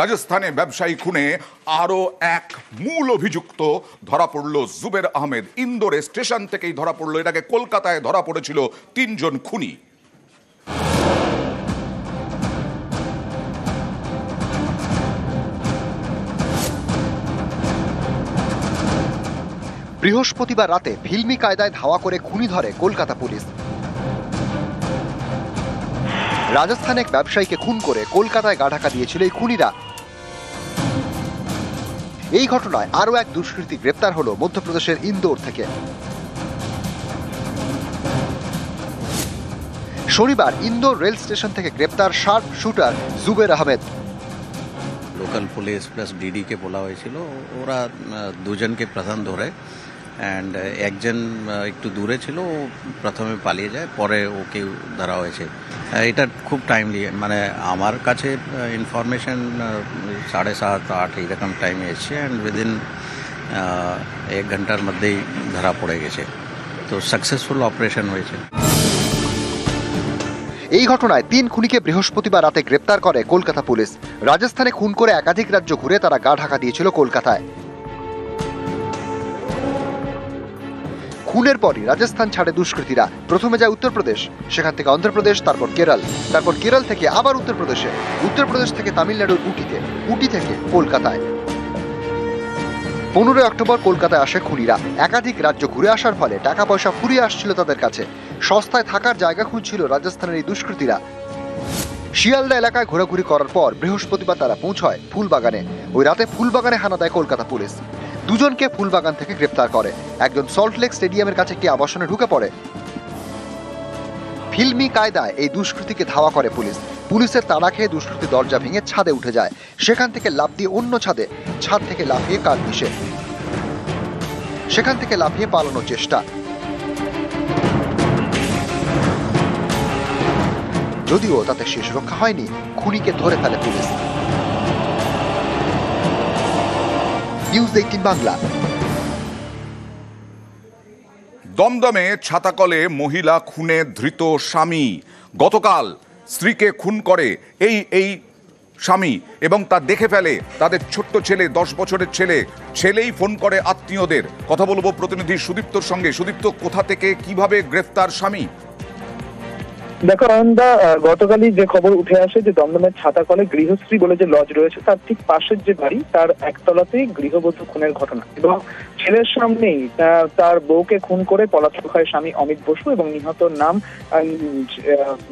রাজস্থানে ব্যবসায়ী খুনে আরো এক মূল অভিযুক্ত ধরা পড়ল। জুবের আহমেদ ইন্দোরে স্টেশন থেকেই ধরা পড়ল। এটাকে কলকাতায় ধরা পড়েছিল 3 জন খুনি। বৃহস্পতিবার রাতে ফিল্মি কায়দায় ধাওয়া করে খুনি ধরে কলকাতা পুলিশ। রাজস্থানে এক ব্যবসায়ীকে খুন করে কলকাতায় গা ঢাকা দিয়েছিল এই খুনিরা। এই ঘটনায় আরো এক দুষ্কৃতী গ্রেপ্তার হলো মধ্যপ্রদেশের ইন্দোর থেকে। শনিবার ইন্দোর রেল স্টেশন থেকে গ্রেপ্তার sharp shooter Zuber Ahmed. Local police plus DD কে বলা হয়েছিল, ওরা দুজনকে প্রধান ধরে অ্যান্ড একজন একটু দূরে ছিল, ও প্রথমে পালিয়ে যায়, পরে ওকে ধরা হয়েছে। এটা খুব টাইমলি, মানে আমার কাছে ইনফরমেশন 7:30-8 এইরকম টাইমে এসছে অ্যান্ড উইদিন 1 ঘন্টার মধ্যেই ধরা পড়ে গেছে। তো সাকসেসফুল অপারেশন হয়েছে। এই ঘটনায় 3 খুনিকে বৃহস্পতিবার রাতে গ্রেপ্তার করে কলকাতা পুলিশ। রাজস্থানে খুন করে একাধিক রাজ্য ঘুরে তারা গা ঢাকা দিয়েছিল কলকাতায়। খুনের পরই রাজস্থান ছাড়ে দুষ্কৃতীরা। প্রথমে যায় উত্তরপ্রদেশ, সেখান থেকে অন্ধ্রপ্রদেশ, তারপর কেরল, তারপর কেরল থেকে আবার উত্তরপ্রদেশে, উত্তরপ্রদেশ থেকে তামিলনাড়ুর উটিতে, উটি থেকে কলকাতায়। 15 অক্টোবর কলকাতায় আসে খুনিরা। একাধিক রাজ্য ঘুরে আসার ফলে টাকা পয়সা ফুরিয়ে আসছিল তাদের কাছে। সস্তায় থাকার জায়গা খুঁজছিল রাজস্থানের এই দুষ্কৃতীরা। শিয়ালদা এলাকায় ঘোরাঘুরি করার পর বৃহস্পতিবার তারা পৌঁছয় ফুলবাগানে। ওই রাতে ফুলবাগানে হানা দেয় কলকাতা পুলিশ। 2 জনকে ফুলবাগান থেকে গ্রেপ্তার করে। একজন সল্টলেক স্টেডিয়ামের কাছে একটি আবাসনে ঢুকে পড়ে। ফিল্মি কায়দায় এই দুষ্কৃতীকে ধাওয়া করে পুলিশ। পুলিশের তাড়া খেয়ে দুষ্কৃতী দরজা ভেঙে ছাদে উঠে যায়। সেখান থেকে লাফ দিয়ে অন্য ছাদে, ছাদ থেকে লাফিয়ে কার্নিশে, সেখান থেকে লাফিয়ে পালানোর চেষ্টা। যদিও তাতে শেষ রক্ষা হয়নি, খুনিকে ধরে ফেলে পুলিশ। নিউজ 18 বাংলা। দমদমে ছাতাকলে মহিলা খুনে ধৃত স্বামী। গতকাল স্ত্রীকে খুন করে এই স্বামী এবং তা দেখে ফেলে তাদের ছোট্ট ছেলে, 10 বছরের ছেলেই ফোন করে আত্মীয়দের। কথা বলবো প্রতিনিধি সুদীপ্তর সঙ্গে। সুদীপ্ত, কোথা থেকে কিভাবে গ্রেফতার স্বামী? দেখো অয়নদা, গতকালই যে খবর উঠে আসে যে দমদমের ছাতাকলে গৃহশ্রী বলে যে লজ রয়েছে তার ঠিক পাশের যে বাড়ি, তার একতলাতেই গৃহবধূ খুনের ঘটনা এবং ছেলের সামনেই তার বউকে খুন করে পলাতক হয় স্বামী অমিত বসু এবং নিহতর নাম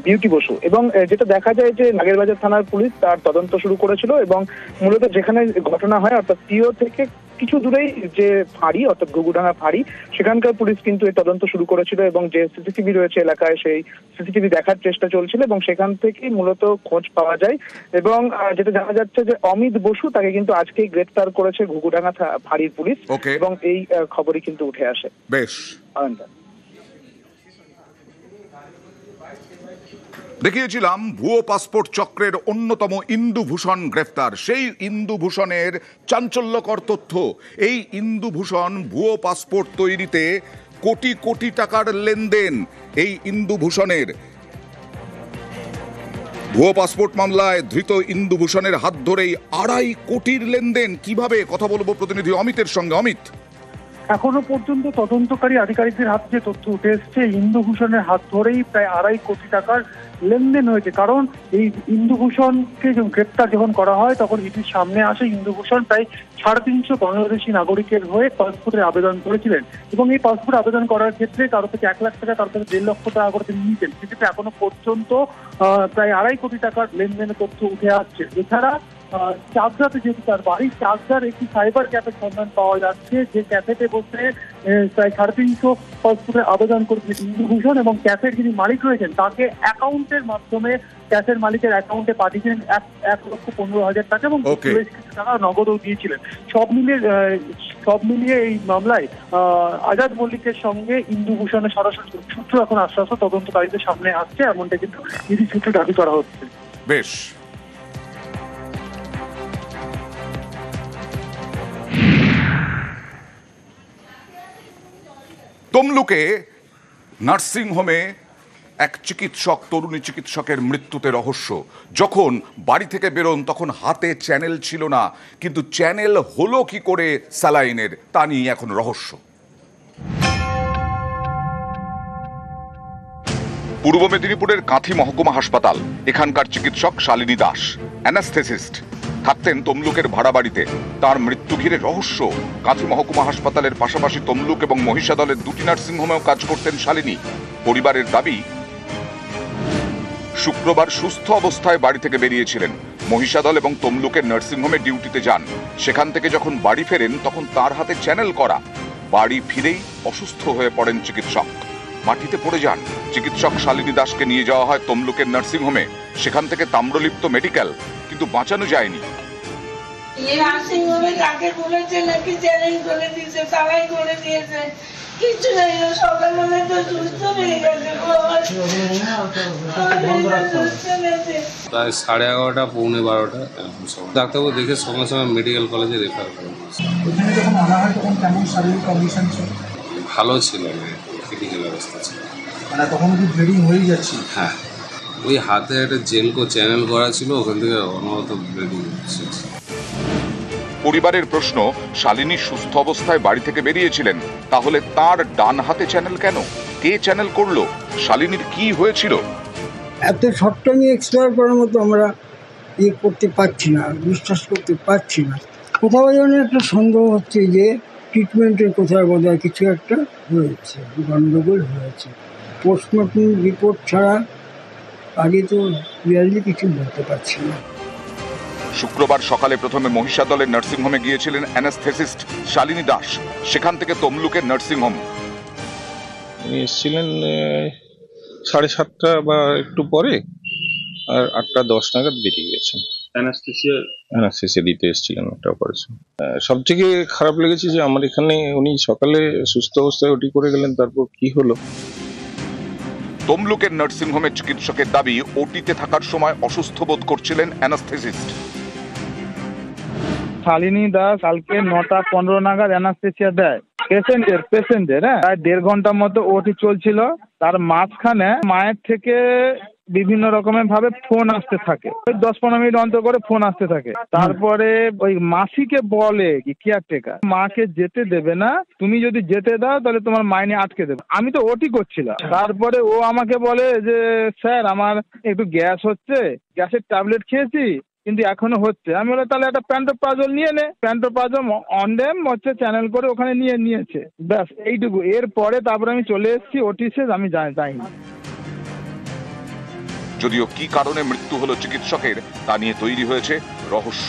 বিউটি বসু। এবং যেটা দেখা যায় যে নাগেরবাজার থানার পুলিশ তার তদন্ত শুরু করেছিল এবং মূলত যেখানে ঘটনা হয় অর্থাৎ টিও থেকে কিছু দূরেই যে ফাঁড়ি অর্থাৎ ঘুঘুডাঙ্গা ফাঁড়ি, সেখানকার পুলিশ কিন্তু এই তদন্ত শুরু করেছিল এবং যে সিসিটিভি রয়েছে এলাকায় সেই সিসিটিভি দেখার চেষ্টা চলছিল এবং সেখান থেকেই মূলত খোঁজ পাওয়া যায় এবং যেটা জানা যাচ্ছে যে অমিত বসু তাকে কিন্তু আজকেই গ্রেফতার করেছে ঘুঘুডাঙ্গা ফাঁড়ির পুলিশ এবং এই খবরই কিন্তু উঠে আসে। বেশ, দেখিয়েছিলাম ভুয়ো পাসপোর্ট চক্রের অন্যতম ইন্দুভূষণ গ্রেফতার। সেই ইন্দুভূষণের চাঞ্চল্যকর তথ্য। এই ইন্দুভূষণ ভুয়ো পাসপোর্ট তৈরিতে কোটি কোটি টাকার লেনদেন। এই ইন্দুভূষণের ভুয়ো পাসপোর্ট মামলায় ধৃত ইন্দুভূষণের হাত ধরেই 2.5 কোটির লেনদেন। কিভাবে? কথা বলবো প্রতিনিধি অমিতের সঙ্গে। অমিত, এখনো পর্যন্ত তদন্তকারী আধিকারিকদের হাতে যে তথ্য উঠে এসছে, ইন্দুভূষণের হাত ধরেই প্রায় 2.5 কোটি টাকার লেনদেন হয়েছে। কারণ এই ইন্দুভূষণকে গ্রেপ্তার যখন করা হয় তখন এটির সামনে আসে ইন্দুভূষণ প্রায় 350 বাংলাদেশি নাগরিকের হয়ে পাসপোর্টের আবেদন করেছিলেন এবং এই পাসপোর্ট আবেদন করার ক্ষেত্রে কারো থেকে 1 লাখ টাকা, কারো থেকে 1.5 লক্ষ টাকা করে তিনি নিতেন। সেক্ষেত্রে এখনো পর্যন্ত প্রায় 2.5 কোটি টাকার লেনদেনের তথ্য উঠে আসছে। এছাড়া চাকদাতে যেহেতু তার বাড়ি, চাকদার একটি সাইবার ক্যাফের সন্ধান পাওয়া যাচ্ছে, যে ক্যাফেতে বসে প্রায় 350 পাসপোর্টের আবেদন করেছে ইন্দুভূষণ এবং ক্যাফের যিনি মালিক রয়েছেন তাকে অ্যাকাউন্টের মাধ্যমে ক্যাফের মালিকের অ্যাকাউন্টে পাঠিয়েছিলেন 1,15,000 টাকা এবং বেশ কিছু টাকা নগদও দিয়েছিলেন। সব মিলিয়ে এই মামলায় আজাদ মল্লিকের সঙ্গে ইন্দুভূষণের সরাসরি সূত্র এখন আস্তে আস্তে তদন্তকারীদের সামনে আসছে, এমনটা কিন্তু ইডি সূত্রে দাবি করা হচ্ছে। বেশ, তমলুকে নার্সিংহোমে এক চিকিৎসক, তরুণী চিকিৎসকের মৃত্যুতে রহস্য। যখন বাড়ি থেকে বেরোন তখন হাতে চ্যানেল ছিল না, কিন্তু চ্যানেল হলো কি করে স্যালাইনের, তা নিয়ে এখন রহস্য। পূর্ব মেদিনীপুরের কাঁথি মহকুমা হাসপাতাল, এখানকার চিকিৎসক শালিনী দাস অ্যানাস্থেসিস্ট, থাকতেন তমলুকের ভাড়া বাড়িতে। তার মৃত্যু ঘিরে রহস্য। কাঁথি মহকুমা হাসপাতালের পাশাপাশি তমলুক এবং মহিষাদলের দুটি নার্সিংহোমেও কাজ করতেন শালিনী। পরিবারের দাবি, শুক্রবার সুস্থ অবস্থায় বাড়ি থেকে বেরিয়েছিলেন। মহিষাদল এবং তমলুকের নার্সিংহোমে ডিউটিতে যান। সেখান থেকে যখন বাড়ি ফেরেন তখন তার হাতে চ্যানেল করা। বাড়ি ফিরেই অসুস্থ হয়ে পড়েন চিকিৎসক, মাটিতে পড়ে যান। চিকিৎসক শালিনী দাসকে নিয়ে যাওয়া হয় তমলুকের নার্সিংহোমে। সেখান থেকে তাম্রলিপ্ত মেডিকেল, কিন্তু বাঁচানো যায়নি। কাকে বলেছে নাকি চ্যালেঞ্জ করে দিয়েছে, তারাই করে দিয়েছে, কিছু নাই। সকালবেলায় তো সুস্থ হয়ে গেছে, প্রায় 11:30 পৌনে 12টা ডাক্তারবাবু দেখে সঙ্গে সঙ্গে মেডিকেল কলেজে রেফার করেন। ওখানে যখন আনা হয় তখন কেমন শারীরিক কন্ডিশন ছিল? ভালো ছিল না, ক্রিটিক্যাল অবস্থা ছিল। মানে তখন কি ব্লিডিং হয়ে যাচ্ছে? হ্যাঁ, ওই হাতে একটা জেলকো চ্যানেল করা ছিল, ওখান থেকে অনবরত ব্লিডিং হচ্ছে। পরিবারের প্রশ্ন, শালিনী সুস্থ অবস্থায় বাড়ি থেকে বেরিয়েছিলেন, তাহলে তার ডান হাতে চ্যানেল কেন? কে চ্যানেল করলো? শালিনীর কি হয়েছিল? এত শর্ট টাইমে এক্সপায়ার করার মতো আমরা করতে পারছি না, বিশ্বাস করতে পারছি না। কোথাও যেন একটা সন্দেহ হচ্ছে যে ট্রিটমেন্টের কোথাও বোধহয় কিছু একটা হয়েছে, গণ্ডগোল হয়েছে। পোস্টমর্টম রিপোর্ট ছাড়া আগে তো ক্লিয়ারলি কিছু বলতে পারছি না। শুক্রবার সকালে প্রথমে মহিষাদলের নার্সিংহোমে গিয়েছিলেন অ্যানাস্থেসিস্ট শালিনী দাস, সেখান থেকে তমলুকের নার্সিংহোম। উনি এসেছিলেন 7:30 বা একটু পরে, আর 8:10 নাগাদ বেরিয়ে গেছেন। অ্যানাস্থেসিয়া দিতে এসেছিলেন একটা অপারেশন। সব থেকে খারাপ লেগেছে যে আমার এখানে উনি সকালে সুস্থ অবস্থায় ওটি করে গেলেন, তারপর কি হলো। তমলুকের নার্সিংহোমের চিকিৎসকের দাবি, ওটিতে থাকার সময় অসুস্থ বোধ করছিলেন অ্যানাস্থেসিস্ট। শালিনী দাস কালকে 9:15 নাগাদ অ্যানাস্থেসিয়া দেয় পেশেন্টের। হ্যাঁ, প্রায় 1.5 ঘন্টার মতো ওটি চলছিল। তার মাঝখানে মায়ের থেকে বিভিন্ন রকমের ভাবে ফোন আসতে থাকে, 10-15 মিনিট অন্তর করে ফোন আসতে থাকে। তারপরে ওই মাসিকে বলে কি কেয়ারটেকার, মাকে যেতে দেবে না, তুমি যদি যেতে দাও তাহলে তোমার মাইনে আটকে দেবে। আমি তো ওটি করছিলাম। তারপরে ও আমাকে বলে যে স্যার আমার একটু গ্যাস হচ্ছে, গ্যাসের ট্যাবলেট খেয়েছি কিন্তু এখনো হচ্ছে। আমি বলে তাহলে একটা প্যান্টোপ্রাজল নিয়ে নে। প্যান্টোপ্রাজল অনডেম হচ্ছে চ্যানেল করে ওখানে নিয়েছে, ব্যাস এইটুকু। এরপরে তারপরে আমি চলে এসেছি, ওটি শেষ, আমি যাইনি। যদিও কি কারণে মৃত্যু হলো চিকিৎসকের, তা নিয়ে তৈরি হয়েছে রহস্য।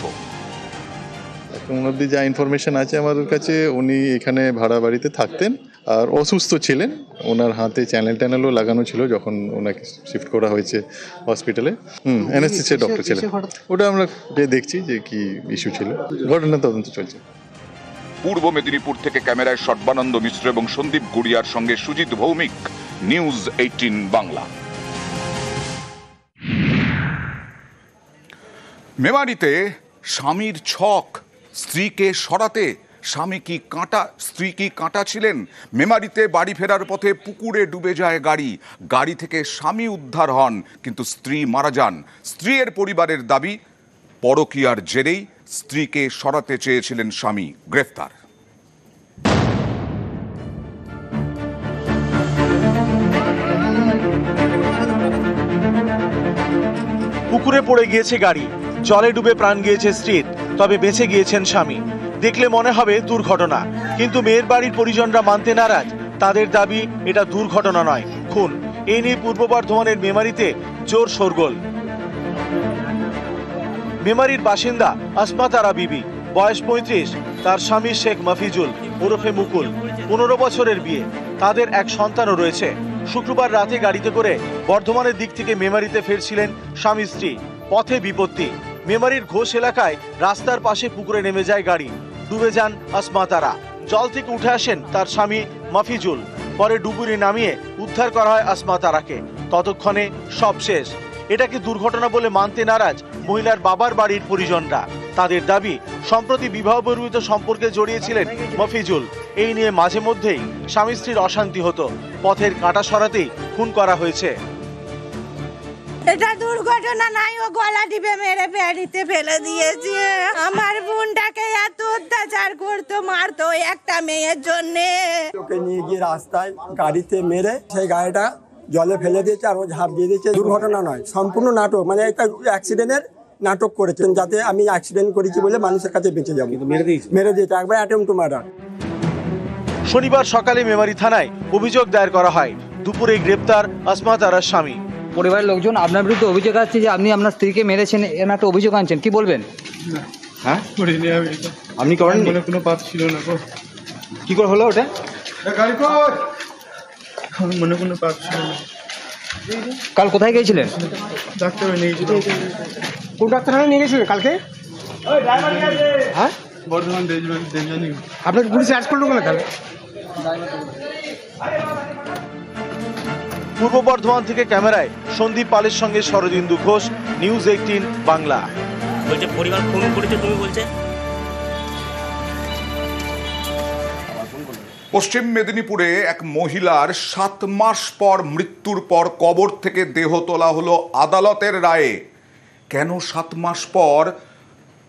এখন অবধি যা ইনফরমেশন আছে আমাদের কাছে, উনি এখানে ভাড়া বাড়িতে থাকতেন আর অসুস্থ ছিলেন। ওনার হাতে চ্যানেলও লাগানো ছিল যখন ওনাকে শিফট করা হয়েছে হসপিটালে। অ্যানেস্থেসিয়া ডক্টর ছিলেন। ওটা আমরা দেখছি যে কি ইস্যু ছিল, ঘটনা তদন্ত চলছে। পূর্ব মেদিনীপুর থেকে ক্যামেরায় সর্বানন্দ মিশ্র এবং সন্দীপ গুড়িয়ার সঙ্গে সুজিত ভৌমিক, নিউজ 18 বাংলা। মেমারিতে স্বামীর ছক, স্ত্রীকে সরাতে স্ত্রী কি কাঁটা ছিলেন? মেমারিতে বাড়ি ফেরার পথে পুকুরে ডুবে যায় গাড়ি থেকে স্বামী উদ্ধার হন, কিন্তু স্ত্রী মারা যান। স্ত্রীর পরিবারের দাবি, পরকীয়ার জেরেই স্ত্রীকে সরাতে চেয়েছিলেন স্বামী, গ্রেফতার। পুকুরে পড়ে গিয়েছে গাড়ি, জলে ডুবে প্রাণ গিয়েছে স্ত্রীর, তবে বেঁচে গিয়েছেন স্বামী। দেখলে মনে হবে দুর্ঘটনা, কিন্তু মেয়ের বাড়ির পরিজনরা মানতে নারাজ। তাদের দাবি এটা দুর্ঘটনা নয়, খুন। এই নিয়ে পূর্ব বর্ধমানের মেমারিতে জোর শোরগোল। মেমারির বাসিন্দা আসমা তারা বিবি, বয়স 35, তার স্বামী শেখ মফিজুল ওরফে মুকুল, 15 বছরের বিয়ে। তাদের এক সন্তানও রয়েছে। শুক্রবার রাতে গাড়িতে করে বর্ধমানের দিক থেকে মেমারিতে ফিরছিলেন স্বামী স্ত্রী। পথে বিপত্তি। মেমারির ঘোষ এলাকায় রাস্তার পাশে পুকুরে নেমে যায় গাড়ি, ডুবে যান আসমা তারা। জল থেকে উঠে আসেন তার স্বামী মফিজুল। পরে ডুবুরি নামিয়ে উদ্ধার করা হয় আসমা তারাকে। ততক্ষণে সব শেষ। এটাকে দুর্ঘটনা বলে মানতে নারাজ মহিলার বাবার বাড়ির পরিজনরা। তাদের দাবি, সম্প্রতি বিবাহ বহির্ভূত সম্পর্কে জড়িয়েছিলেন মফিজুল। এই নিয়ে মাঝে মধ্যেই স্বামী স্ত্রীর অশান্তি হতো। পথের কাঁটা সরাতেই খুন করা হয়েছে। এটা দুর্ঘটনা নাই, ও গলা টিপে মেরে প্যাডিতে ফেলে দিয়েছে। আমার বোনটাকে এত অত্যাচার করতো, মারতো একটা মেয়ের জন্যে। ওকে নিয়ে গিয়ে রাস্তায় গাড়িতে মেরে সেই গাড়িটা জলে ফেলে দিয়েছে আর ও ঝাঁপ দিয়ে দিয়েছে। দুর্ঘটনা নয়, সম্পূর্ণ নাটক, মানে একটা অ্যাক্সিডেন্টের নাটক করেছেন, যাতে আমি অ্যাক্সিডেন্ট করেছি বলে মানুষের কাছে বেঁচে যাবো। মেরে দিয়েছে একবার অ্যাটেম্প টু মার্ডার। শনিবার সকালে মেমারি থানায় অভিযোগ দায়ের করা হয়। দুপুরে গ্রেপ্তার আসমা তারার স্বামী। পরিবারের লোকজন আপনার বিরুদ্ধে অভিযোগ আসছে যে আপনি আপনার স্ত্রীকে মেরেছেন, এর একটা অভিযোগ আনছেন, কি বলবেন? হ্যাঁ, আপনি করেন? কোনো পাপ ছিল না। কি করে হলো ওটা? মনে কোনো পাপ ছিল না। কাল কোথায় গিয়েছিলেন? ডাক্তার নিয়ে গেছিল। কোন ডাক্তারখানায় নিয়ে গেছিলেন কালকে? হ্যাঁ, বর্ধমান দেবযানী। আপনাকে পুলিশ অ্যারেস্ট করলো কেন তাহলে? পূর্ব বর্ধমান থেকে ক্যামেরায় সন্দীপ পালের সঙ্গে শরদিন্দু ঘোষ, নিউজ 18 বাংলা। বলছে পরিবার ফোন করেছে, তুমি বলছে। পশ্চিম মেদিনীপুরে এক মহিলার 7 মাস পর মৃত্যুর পর কবর থেকে দেহ তোলা হলো আদালতের রায়ে। কেন 7 মাস পর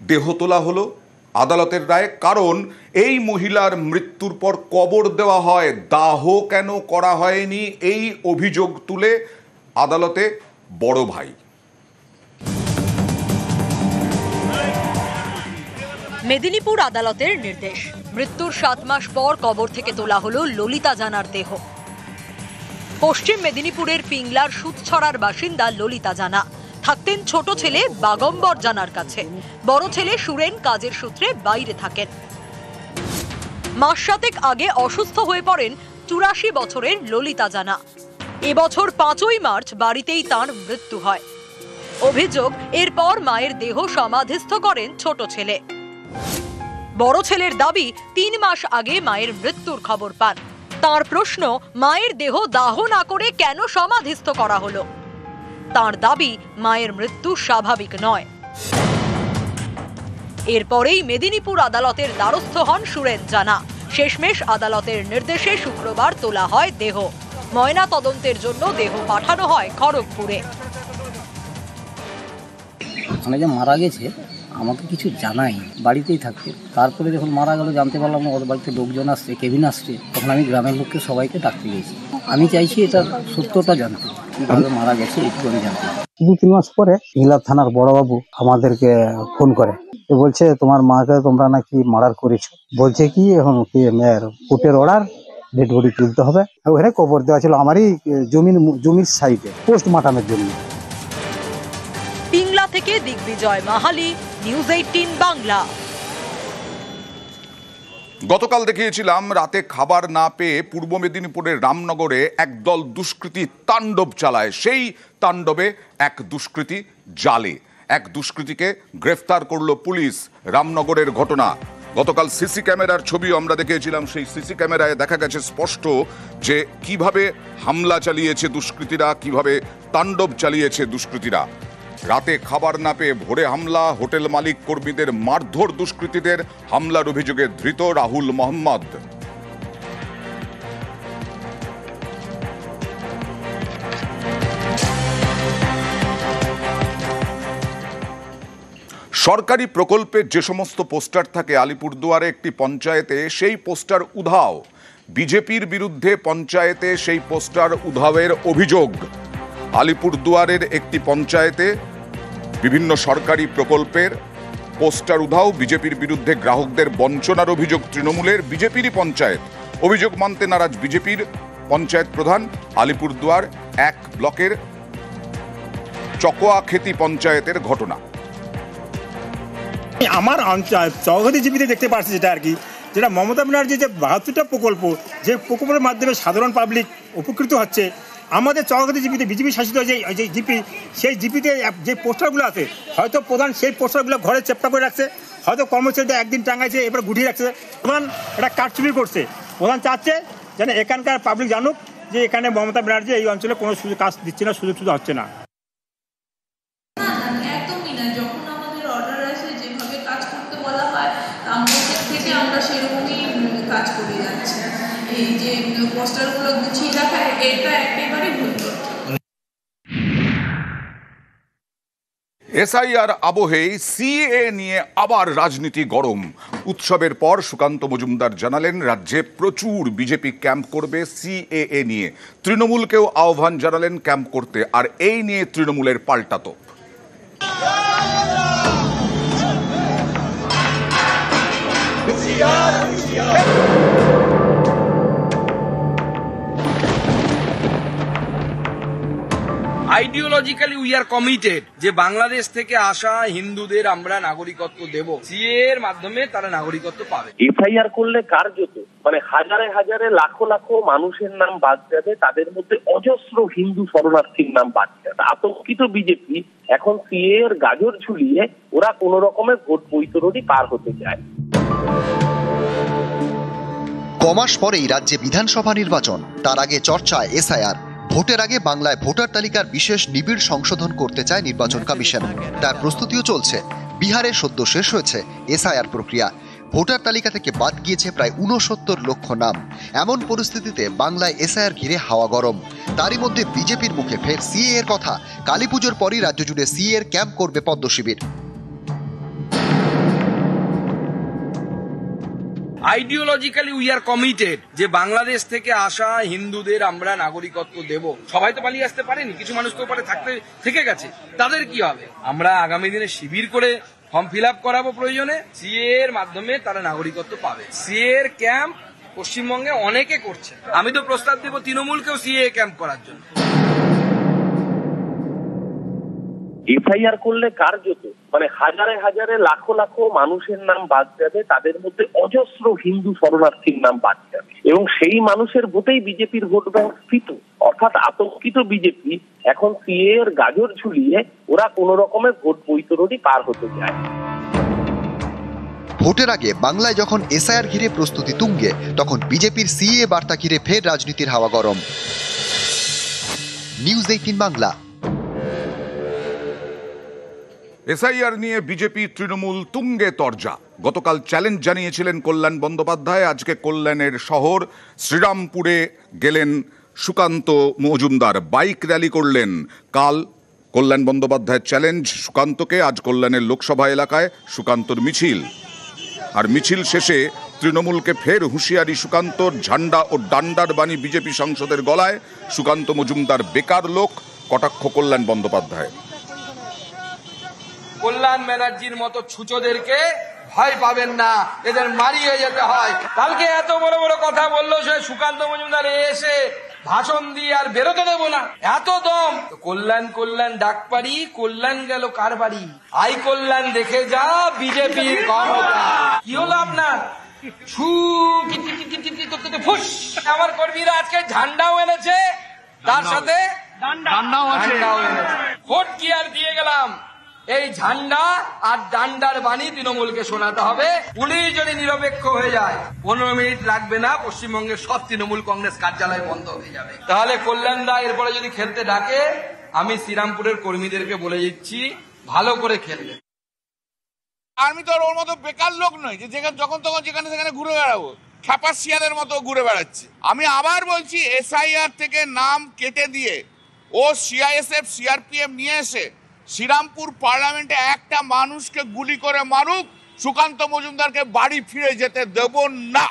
দেহ তোলা হলো আদালতের রায়ে? কারণ এই মহিলার মৃত্যুর পর কবর দেওয়া হয়, দাহ কেন করা হয়নি এই অভিযোগ তুলে আদালতে বড় ভাই। মেদিনীপুর আদালতের নির্দেশ, মৃত্যুর 7 মাস পর কবর থেকে তোলা হলো ললিতা জানার দেহ। পশ্চিম মেদিনীপুরের পিংলার সুতছড়ার বাসিন্দা ললিতা জানা থাকতেন ছোট ছেলে বাগম্বর জানার কাছে। বড় ছেলে সুরেন কাজের সূত্রে বাইরে থাকেন। মাস 7 আগে অসুস্থ হয়ে পড়েন 84 বছরের ললিতা জানা। এবছর 5ই মার্চ বাড়িতেই তাঁর মৃত্যু হয়। অভিযোগ, এরপর মায়ের দেহ সমাধিস্থ করেন ছোট ছেলে। বড় ছেলের দাবি 3 মাস আগে মায়ের মৃত্যুর খবর পান। তার প্রশ্ন, মায়ের দেহ দাহ না করে কেন সমাধিস্থ করা হলো? তার দাবি, মায়ের মৃত্যু স্বাভাবিক নয়। এরপরেই মেদিনীপুর আদালতের দ্বারস্থ হন সুরেন জানা। শেষমেশ আদালতের নির্দেশে শুক্রবার তোলা হয় দেহ। ময়না তদন্তের জন্য দেহ পাঠানো হয় খড়গপুরে। মানে যে মারা গেছে আমাকে কিছু জানাই, বাড়িতেই থাকতে। তারপরে যখন মারা গেল জানতে পারলাম ওর বাড়িতে লোকজন আসছে, কেবিন আসছে, তখন আমি গ্রামের লোককে সবাইকে ডাকতে গেছি। আমি চাইছি এটার সত্যতা জানতে, কিভাবে মারা গেছে একটু আমি জানতে। 2-3 মাস পরে হিলা থানার বড়বাবু আমাদেরকে ফোন করে, বলছে তোমার মাকে তোমরা নাকি মার্ডার করেছো। বলছে কি এখন কি মেয়ের কোর্টের অর্ডার, ডেড বডি তুলতে হবে। ওখানে কবর দেওয়া ছিল আমারই জমির সাইডে পোস্টমর্টমের জন্য। পিংলা থেকে দিগ্বিজয় মাহালি, নিউজ 18 বাংলা। গতকাল দেখিয়েছিলাম রাতে খাবার না পেয়ে পূর্ব মেদিনীপুরের রামনগরে একদল দুষ্কৃতী তাণ্ডব চালায়। সেই তাণ্ডবে এক দুষ্কৃতী জালে। এক দুষ্কৃতীকে গ্রেফতার করলো পুলিশ। রামনগরের ঘটনা। গতকাল সিসি ক্যামেরার ছবি আমরা দেখিয়েছিলাম। সেই সিসি ক্যামেরায় দেখা গেছে স্পষ্ট যে কিভাবে হামলা চালিয়েছে দুষ্কৃতীরা, কিভাবে তাণ্ডব চালিয়েছে দুষ্কৃতীরা। রাতে খাবার না পেয়ে ভোরে হামলা, হোটেল মালিক কর্মীদের মারধর দুষ্কৃতীদের। হামলার অভিযোগে ধৃত রাহুল মোহাম্মদ। সরকারি প্রকল্পে যে সমস্ত পোস্টার থাকে আলিপুরদুয়ারে একটি পঞ্চায়েতে সেই পোস্টার উধাও। বিজেপির বিরুদ্ধে পঞ্চায়েতে সেই পোস্টার উধাওয়ের অভিযোগ। আলিপুরদুয়ারের একটি পঞ্চায়েতে বিভিন্ন সরকারি প্রকল্পের পোস্টার উধাও। বিজেপির বিরুদ্ধে গ্রাহকদের বঞ্চনার অভিযোগ তৃণমূলের। বিজেপিরই পঞ্চায়েত, অভিযোগ মানতে নারাজ বিজেপির পঞ্চায়েত প্রধান। আলিপুরদুয়ার 1 ব্লকের চকোয়াখেতি পঞ্চায়েতের ঘটনা। আমার চৌগাতি জিপিতে দেখতে পাচ্ছি যেটা আর কি, যেটা মমতা ব্যানার্জি যে 72টা প্রকল্প, যে প্রকল্পের মাধ্যমে সাধারণ পাবলিক উপকৃত হচ্ছে। আমাদের চৌগাতি জিপিতে বিজেপি শাসিত যে জিপি, সেই জিপিতে যে পোস্টারগুলো আছে, হয়তো প্রধান সেই পোস্টারগুলো ঘরে চেপটা করে রাখছে, হয়তো কর্মচারীদের একদিন টাঙাইছে, এবার গুটিয়ে রাখছে। প্রধান এটা কারচুপি করছে। প্রধান চাচ্ছে যেন এখানকার পাবলিক জানুক যে এখানে মমতা ব্যানার্জি এই অঞ্চলে কোনো কাজ দিচ্ছে না, সুযোগ সুবিধা হচ্ছে না। আমরা সেরকমই কাজ করে যাচ্ছি। এই যে পোস্টারগুলো গুছিয়ে রাখা, এটা একেবারে ভুল। এসআইআর আবহে সিএএ নিয়ে আবার রাজনীতি গরম। উৎসবের পর সুকান্ত মজুমদার জানালেন রাজ্যে প্রচুর বিজেপি ক্যাম্প করবে সিএএ নিয়ে। তৃণমূলকেও আহ্বান জানালেন ক্যাম্প করতে, আর এই নিয়ে তৃণমূলের পাল্টা তোপ। আইডিওলজিক্যালি উই আর কমিটেড যে বাংলাদেশ থেকে আসা হিন্দুদের আমরা নাগরিকত্ব দেব, সিএ এর মাধ্যমে তারা নাগরিকত্ব পাবে। এফআইআর করলে কার্যত মানে হাজারে হাজারে লাখো লাখো মানুষের নাম বাদ যাবে, তাদের মধ্যে অজস্র হিন্দু শরণার্থীর নাম বাদ যাবে। আতঙ্কিত বিজেপি এখন সিএ এর গাজর ঝুলিয়ে ওরা কোন রকমের ভোট বৈতরণী পার হতে চায়। কমাস পরেই রাজ্যে বিধানসভা নির্বাচন, তার আগে চর্চায় এসআইআর। ভোটের আগে বাংলায় ভোটার তালিকার বিশেষ নিবিড় সংশোধন করতে চায় নির্বাচন কমিশন, তার প্রস্তুতিও চলছে। বিহারে সদ্য শেষ হয়েছে এসআইআর প্রক্রিয়া, ভোটার তালিকা থেকে বাদ গিয়েছে প্রায় ৬৯ লক্ষ নাম। এমন পরিস্থিতিতে বাংলায় এসআইআর ঘিরে হাওয়া গরম। তারই মধ্যে বিজেপির মুখে ফের সিএ এর কথা। কালীপুজোর পরই রাজ্য জুড়ে সিএ এর ক্যাম্প করবে পদ্ম শিবির। আইডিওলজিক্যালি উই আর কমিটেড যে বাংলাদেশ থেকে আসা হিন্দুদের আমরা নাগরিকত্ব দেব। সবাই তো পালিয়ে আসতে পারেনি, কিছু মানুষ তো পারে থাকতে থেকে গেছে, তাদের কি হবে? আমরা আগামী দিনে শিবির করে ফর্ম ফিল আপ করাবো, প্রয়োজনে সিএ এর মাধ্যমে তারা নাগরিকত্ব পাবে। সিএ এর ক্যাম্প পশ্চিমবঙ্গে অনেকে করছে, আমি তো প্রস্তাব দেব তৃণমূলকেও সিএ ক্যাম্প করার জন্য। এফআইআর করলে কার্যত মানে হাজারে হাজারে লাখো লাখো মানুষের নাম বাদ যাবে, তাদের মধ্যে অজস্র হিন্দু শরণার্থীর নাম বাদ যাবে, এবং সেই মানুষের ভোটেই বিজেপির ভোট ব্যাংক স্থিত। অর্থাৎ আতঙ্কিত বিজেপি এখন সিএ এর গাজর ঝুলিয়ে ওরা কোন রকমের ভোট বৈতরণী পার হতে চায়। ভোটের আগে বাংলায় যখন এসআইআর ঘিরে প্রস্তুতি তুঙ্গে, তখন বিজেপির সিএ বার্তা ঘিরে ফের রাজনীতির হাওয়া গরম। নিউজ 18 বাংলা। এসআইআর নিয়ে বিজেপি তৃণমূল তুঙ্গে তরজা। গতকাল চ্যালেঞ্জ জানিয়েছিলেন কল্যাণ বন্দ্যোপাধ্যায়। আজকে কল্যাণের শহর শ্রীরামপুরে গেলেন সুকান্ত মজুমদার, বাইক র্যালি করলেন। কাল কল্যাণ বন্দ্যোপাধ্যায়ের চ্যালেঞ্জ সুকান্তকে, আজ কল্যাণের লোকসভা এলাকায় সুকান্তর মিছিল। আর মিছিল শেষে তৃণমূলকে ফের হুঁশিয়ারি সুকান্তর। ঝান্ডা ও ডান্ডার বাণী বিজেপি সাংসদের গলায়। সুকান্ত মজুমদার বেকার লোক, কটাক্ষ কল্যাণ বন্দ্যোপাধ্যায়। কল্যাণ ব্যানার্জির মতো ছুচোদেরকে ভয় পাবেন না, এদের মারিয়ে যেতে হয়। কালকে এত বড় বড় কথা বললো সে সুকান্ত মজুমদার, এসে ভাষণ দিয়ে আর বেরোতে দেবো না, এত দম। কল্যাণ কল্যাণ ডাক পারি, কল্যাণ গেল কার বাড়ি? আই কল্যাণ দেখে যা বিজেপির ক্ষমতা। কি হলো আপনার? ফুস। আমার কর্মীরা আজকে ঝান্ডাও এনেছে, তার সাথে ডান্ডাও এনেছে। ভোট কি আর দিয়ে গেলাম, এই ঝান্ডা আর ডান্ডার বাণী তৃণমূলকে শোনাতে হবে। পুলিশ যদি নিরপেক্ষ হয়ে যায়, 15 মিনিট লাগবে না, পশ্চিমবঙ্গের সব তৃণমূল কংগ্রেস কার্যালয় বন্ধ হয়ে যাবে। তাহলে কল্যাণ দা এরপরে যদি খেলতে ডাকে, আমি শ্রীরামপুরের কর্মীদেরকে বলে দিচ্ছি ভালো করে খেলবে। আমি তো ওর মতো বেকার লোক নই যে যেখানে যখন তখন যেখানে সেখানে ঘুরে বেড়াবো, খ্যাপাসিয়ানের মতো ঘুরে বেড়াচ্ছি। আমি আবার বলছি, এসআইআর থেকে নাম কেটে দিয়ে ও সিআইএসএফ সিআরপিএফ নিয়ে এসে শ্রীরামপুর পার্লামেন্টে একটা মানুষকে গুলি করে মারুক, সুকান্ত মজুমদারকে বাড়ি ফিরে যেতে দেব না।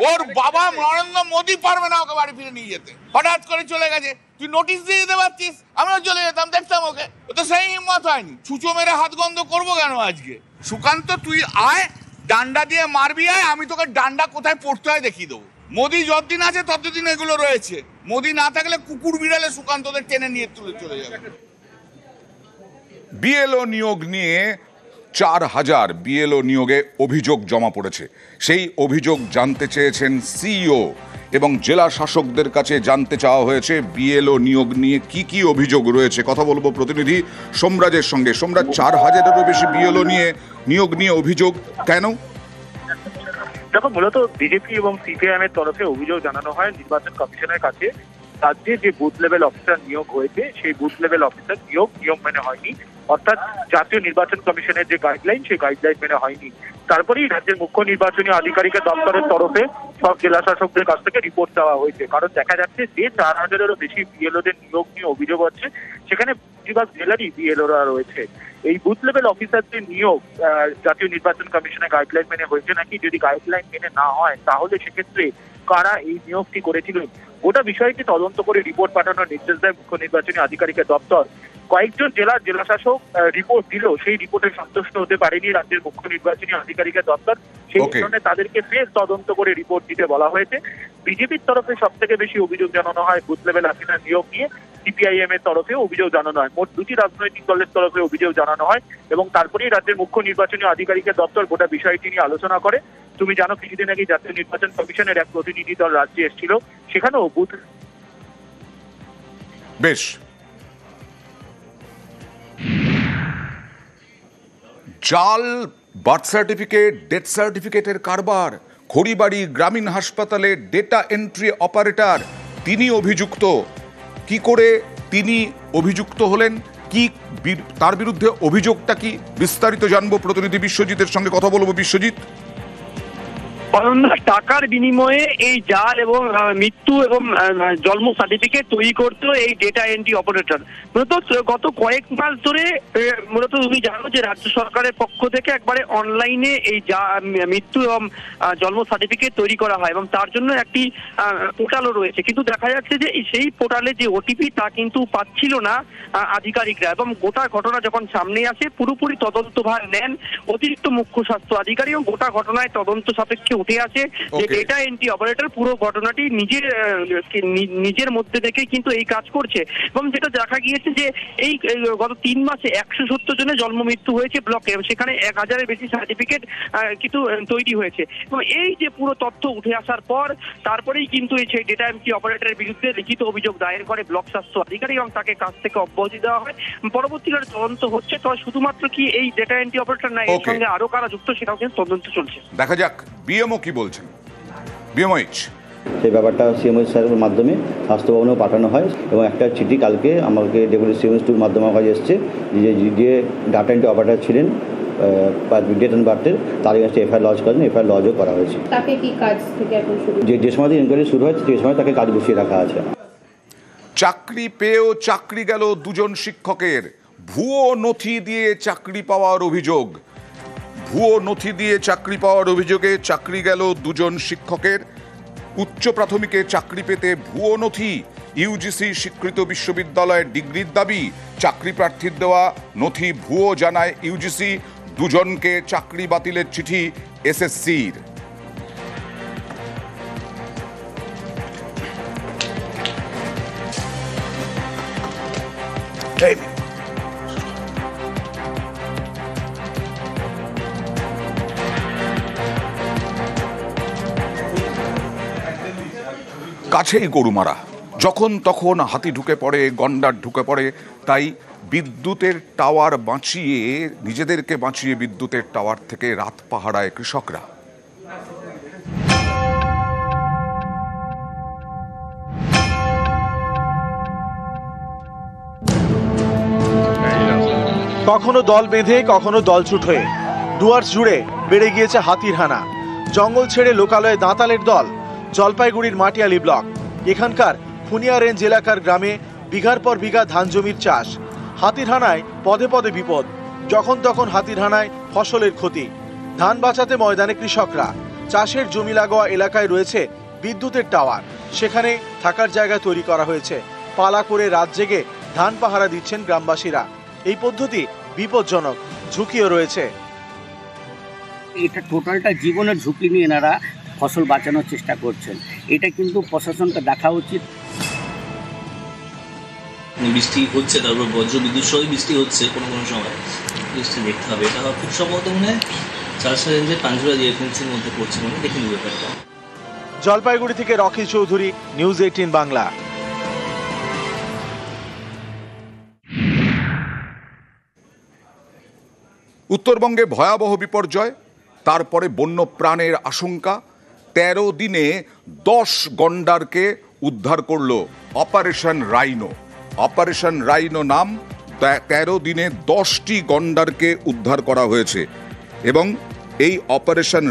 ওর বাবা নরেন্দ্র মোদী পারবে না ওকে বাড়ি ফিরে নিয়ে যেতে। হঠাৎ করে চলে গেছে, তুই নোটিশ দিয়ে যেতে পারছিস, আমিও চলে যেতাম, দেখতাম ওকে। ও তো সেই হিম্মত হয়নি। ছুঁচো মেরে হাত গন্ধ করবো কেন আজকে? সুকান্ত তুই আয়, ডান্ডা দিয়ে মারবি আয়, আমি তোকে ডান্ডা কোথায় পড়তে হয় দেখিয়ে দেবো। মোদী যতদিন আছে ততদিন এগুলো রয়েছে। মোদী না থাকলে কুকুর বিড়ালে সুকান্তদের টেনে নিয়ে তুলে চলে যাবে। বিএলও নিয়োগ নিয়ে 4000 বিএলও নিয়োগে অভিযোগ জমা পড়েছে। সেই অভিযোগ জানতে চেয়েছেন সিইও এবং জেলা শাসকদের কাছে জানতে চাওয়া হয়েছে বিএলও নিয়োগ নিয়ে কি কি অভিযোগ রয়েছে। কথা বলবো প্রতিনিধি সোমরাজের সঙ্গে। সোমরাজ, 4000-এরও বেশি বিএলও নিয়োগ নিয়ে অভিযোগ কেন? দেখো, মূলত বিজেপি এবং সিপিআইএম এর তরফে অভিযোগ জানানো হয় নির্বাচন কমিশনের কাছে। রাজ্যে যে বুথ লেভেল অফিসার নিয়োগ হয়েছে, সেই বুথ লেভেল অফিসার নিয়োগ নিয়ম মেনে হয়নি। অর্থাৎ জাতীয় নির্বাচন কমিশনের যে গাইডলাইন, সেই গাইডলাইন মেনে হয়নি। তারপরেই রাজ্যের মুখ্য নির্বাচনী আধিকারিকের দপ্তরের তরফে সব জেলা শাসকদের কাছ থেকে রিপোর্ট চাওয়া হয়েছে। কারণ দেখা যাচ্ছে যে 4000-এরও বেশি বিএলওদের নিয়োগ নিয়ে অভিযোগ হচ্ছে, সেখানে বেশিরভাগ জেলারই বিএলওরা রয়েছে। এই বুথ লেভেল অফিসারদের নিয়োগ জাতীয় নির্বাচন কমিশনের গাইডলাইন মেনে হয়েছে নাকি, যদি গাইডলাইন মেনে না হয় তাহলে সেক্ষেত্রে কারা এই নিয়োগটি করেছিলেন গোটা বিষয়টি তদন্ত করে রিপোর্ট পাঠানোর নির্দেশ দেয় মুখ্য নির্বাচনী আধিকারিকের দপ্তর। কয়েকজন জেলাশাসক রিপোর্ট দিলেও সেই রিপোর্টে সন্তুষ্ট হতে পারেনি রাজ্যের মুখ্য নির্বাচনী আধিকারিকের দপ্তর। সেই কারণে তাদেরকে ফের তদন্ত করে রিপোর্ট দিতে বলা হয়েছে। বিজেপির তরফে সব থেকে বেশি অভিযোগ জানানো হয় বুথ লেভেল অফিসার নিয়োগ নিয়ে, সিপিআইএম এর তরফেও অভিযোগ জানানো হয়, মোট দুটি রাজনৈতিক দলের তরফে অভিযোগ জানানো হয় এবং তারপরেই রাজ্যের মুখ্য নির্বাচনী আধিকারিকের দপ্তর গোটা বিষয়টি নিয়ে আলোচনা করে। তুমি জানো কিছুদিন আগে জাতীয় নির্বাচন কমিশনের এক প্রতিনিধি দল রাজ্যে এসেছিল, সেখানেও বুথ বেশ জাল বার্থ সার্টিফিকেট, ডেথ সার্টিফিকেটের কারবার, খড়িবাড়ি গ্রামীণ হাসপাতালে ডেটা এন্ট্রি অপারেটর তিনি অভিযুক্ত। কি করে তিনি অভিযুক্ত হলেন, কি তার বিরুদ্ধে অভিযোগটা কি, বিস্তারিত জানবো প্রতিনিধি বিশ্বজিতের সঙ্গে কথা বলবো। বিশ্বজিৎ, টাকার বিনিময়ে এই জাল এবং মৃত্যু এবং জন্ম সার্টিফিকেট তৈরি করতো এই ডেটা এন্ট্রি অপারেটর। মূলত গত কয়েক মাস ধরে মূলত তুমি জানো যে রাজ্য সরকারের পক্ষ থেকে একবারে অনলাইনে এই মৃত্যু এবং জন্ম সার্টিফিকেট তৈরি করা হয় এবং তার জন্য একটি পোর্টালও রয়েছে, কিন্তু দেখা যাচ্ছে যে সেই পোর্টালে যে ওটিপি তা কিন্তু পাচ্ছিল না আধিকারিকরা এবং গোটা ঘটনা যখন সামনে আসে পুরোপুরি তদন্তভার নেন অতিরিক্ত মুখ্য স্বাস্থ্য আধিকারিক এবং গোটা ঘটনায় তদন্ত সাপেক্ষে উঠে আসে যে ডেটা এন্ট্রি অপারেটর পুরো ঘটনাটি নিজের মধ্যে থেকে কিন্তু এই কাজ করছে এবং যেটা দেখা গিয়েছে যে এই গত 3 মাসে 170 জনের জন্ম মৃত্যু হয়েছে ব্লকে, সেখানে 1000-এর বেশি সার্টিফিকেট কিন্তু তৈরি হয়েছে এবং এই যে পুরো তথ্য উঠে আসার পর তারপরেই কিন্তু এই সেই ডেটা এন্ট্রি অপারেটরের বিরুদ্ধে লিখিত অভিযোগ দায়ের করে ব্লক স্বাস্থ্য আধিকারিক এবং তাকে কাজ থেকে অব্যাহতি দেওয়া হয়। পরবর্তীকালে তদন্ত হচ্ছে, তবে শুধুমাত্র কি এই ডেটা এন্ট্রি অপারেটর না, এর সঙ্গে আরো কারা যুক্ত সেটাও কিন্তু তদন্ত চলছে। দেখা যাক বিএমও কি বলছেন। বিএমওইচ সেই ব্যাপারটা সিএমএইচ স্যারের মাধ্যমে স্বাস্থ্য ভবনেও পাঠানো হয় এবং একটা চিঠি কালকে আমাকে ডেপুটি সিএমএইচ টুর মাধ্যমে আমার কাছে এসছে যে ডাটা এন্ট্রি অপারেটর ছিলেন ডেট অ্যান্ড বার্থের, তার কাছে এফআইআর লজ করেন, এফআইআর লজও করা হয়েছে। তাকে কি কাজ থেকে এখন শুরু, যে সময় ইনকোয়ারি শুরু হয় সেই সময় তাকে কাজ বসিয়ে রাখা আছে। চাকরি পেয়েও চাকরি গেল দুজন শিক্ষকের, ভুয়ো নথি দিয়ে চাকরি পাওয়ার অভিযোগ। ভুয়ো নথি দিয়ে চাকরি পাওয়ার অভিযোগে চাকরি গেল দুজন শিক্ষকের। উচ্চ প্রাথমিকে চাকরি পেতে ভুয়ো নথি, ইউজিসি স্বীকৃত বিশ্ববিদ্যালয়ের ডিগ্রির দাবি, চাকরি প্রার্থীর দেওয়া নথি ভুয়ো জানায় ইউজিসি। দুজনকে চাকরি বাতিলের চিঠি এসএসসির। কাছেই গরুমারা, যখন তখন হাতি ঢুকে পড়ে, গন্ডার ঢুকে পড়ে, তাই বিদ্যুতের টাওয়ার বাঁচিয়ে, নিজেদেরকে বাঁচিয়ে বিদ্যুতের টাওয়ার থেকে রাত পাহারায় কৃষকরা। কখনো দল বেঁধে কখনো দলছুট হয়ে ডুয়ার্স জুড়ে বেড়ে গিয়েছে হাতির হানা। জঙ্গল ছেড়ে লোকালয়ে দাঁতালের দল। জলপাইগুড়ির মাটিয়ালি ব্লক, এখানকার ফুনিয়া রেঞ্জ এলাকার গ্রামে বিঘার পর বিঘা ধান জমির চাষ। হাতির হানায় পদে পদে বিপদ, যখন তখন হাতির হানায় ফসলের ক্ষতি। ধান বাঁচাতে ময়দানে কৃষকরা। চাষের জমি লাগোয়া এলাকায় রয়েছে বিদ্যুতের টাওয়ার, সেখানে থাকার জায়গা তৈরি করা হয়েছে। পালা করে রাত জেগে ধান পাহারা দিচ্ছেন গ্রামবাসীরা। এই পদ্ধতি বিপজ্জনক, ঝুঁকিও রয়েছে। এটা টোটালটা জীবনের ঝুঁকি নিয়ে এনারা ফসল বাঁচানোর চেষ্টা করছেন, এটা কিন্তু প্রশাসনকে দেখা উচিত। বৃষ্টি হচ্ছে, তারপর বজ্র বিদ্যুৎ সহ বৃষ্টি হচ্ছে, কোনো কোনো সময় বৃষ্টি দেখতে হবে। এটা খুব সম্ভবত মনে হয় চারশো রেঞ্জের পাঞ্জুরা এজেন্সির মধ্যে পড়ছে, মানে দেখে নিতে ব্যাপারটা। জলপাইগুড়ি থেকে রকি চৌধুরী, নিউজ 18 বাংলা। উত্তরবঙ্গে ভয়াবহ বিপর্যয়, তারপরে বন্য প্রাণের আশঙ্কা। 13 দিনে 10 গন্ডারকে উদ্ধার করল অপারেশন রাইনো। অপারেশন রাইনো নাম। 13 দিনে 10টি গন্ডারকে উদ্ধার করা হয়েছে এবং এই অপারেশন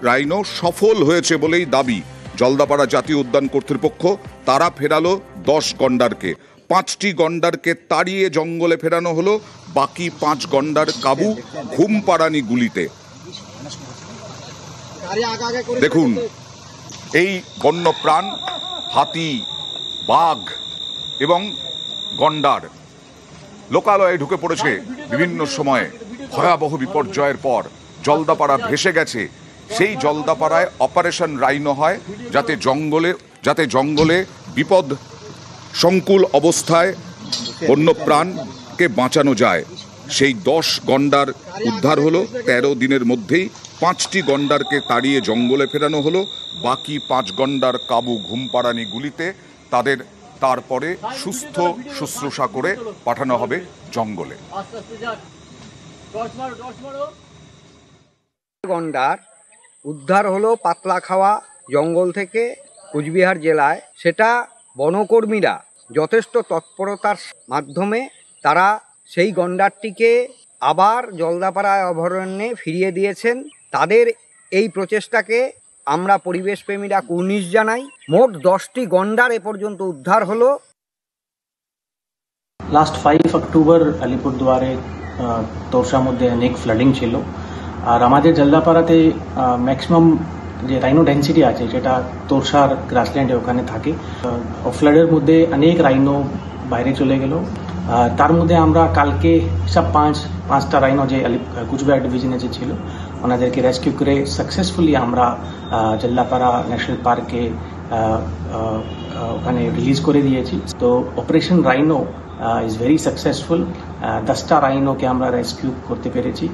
রাইনো সফল হয়েছে বলেই দাবি জলদাপাড়া জাতীয় উদ্যান কর্তৃপক্ষ। তারা ফেরালো 10 গন্ডারকে। 5টি গন্ডারকে তাড়িয়ে জঙ্গলে ফেরানো হলো, বাকি 5 গন্ডার কাবু ঘুমপাড়ানি গুলিতে। দেখুন এই বন্যপ্রাণ হাতি, বাঘ এবং গন্ডার লোকালয়ে ঢুকে পড়েছে বিভিন্ন সময়ে। ভয়াবহ বিপর্যয়ের পর জলদাপাড়া ভেসে গেছে। সেই জলদাপাড়ায় অপারেশন রাইনো হয় যাতে জঙ্গলে বিপদ সংকুল অবস্থায় বন্যপ্রাণকে বাঁচানো যায়। সেই 10 গন্ডার উদ্ধার হলো 13 দিনের মধ্যেই। 5টি গন্ডারকে তাড়িয়ে জঙ্গলে ফেরানো হলো, বাকি 5 গন্ডার কাবু ঘুমপাড়ানি গুলিতে। তাদের তারপরে সুস্থ শুশ্রূষা করে পাঠানো হবে জঙ্গলে। গন্ডার উদ্ধার হলো পাতলাখাওয়া জঙ্গল থেকে কুচবিহার জেলায়। সেটা বনকর্মীরা যথেষ্ট তৎপরতার মাধ্যমে তারা সেই গন্ডারটিকে আবার জলদাপাড়া অভয়ারণ্যে ফিরিয়ে দিয়েছেন। তাদের এই প্রচেষ্টাকে আমরা পরিবেশপ্রেমীরা কুর্নিশ জানাই। মোট 10টি গন্ডার এ পর্যন্ত উদ্ধার হলো। লাস্ট 5 অক্টোবর আলিপুরদুয়ারে তোরসার মধ্যে অনেক ফ্লাডিং ছিল, আর আমাদের জলদাপাড়াতে ম্যাক্সিমাম যে রাইনো ডেন্সিটি আছে সেটা তোরসার গ্রাসল্যান্ডে ওখানে থাকে। ফ্লাডের মধ্যে অনেক রাইনো বাইরে চলে গেল। তার মধ্যে আমরা কালকে সব পাঁচটা রাইনো যে কুচবিহার ডিভিশনে যে ছিল ওনাদেরকে রেস্কিউ করে সাকসেসফুলি আমরা জলদাপাড়া ন্যাশনাল পার্কে ওখানে রিলিজ করে দিয়েছি। তো operation rhino is very successful. 10টা রাইনোকে আমরা রেস্কিউ করতে পেরেছি।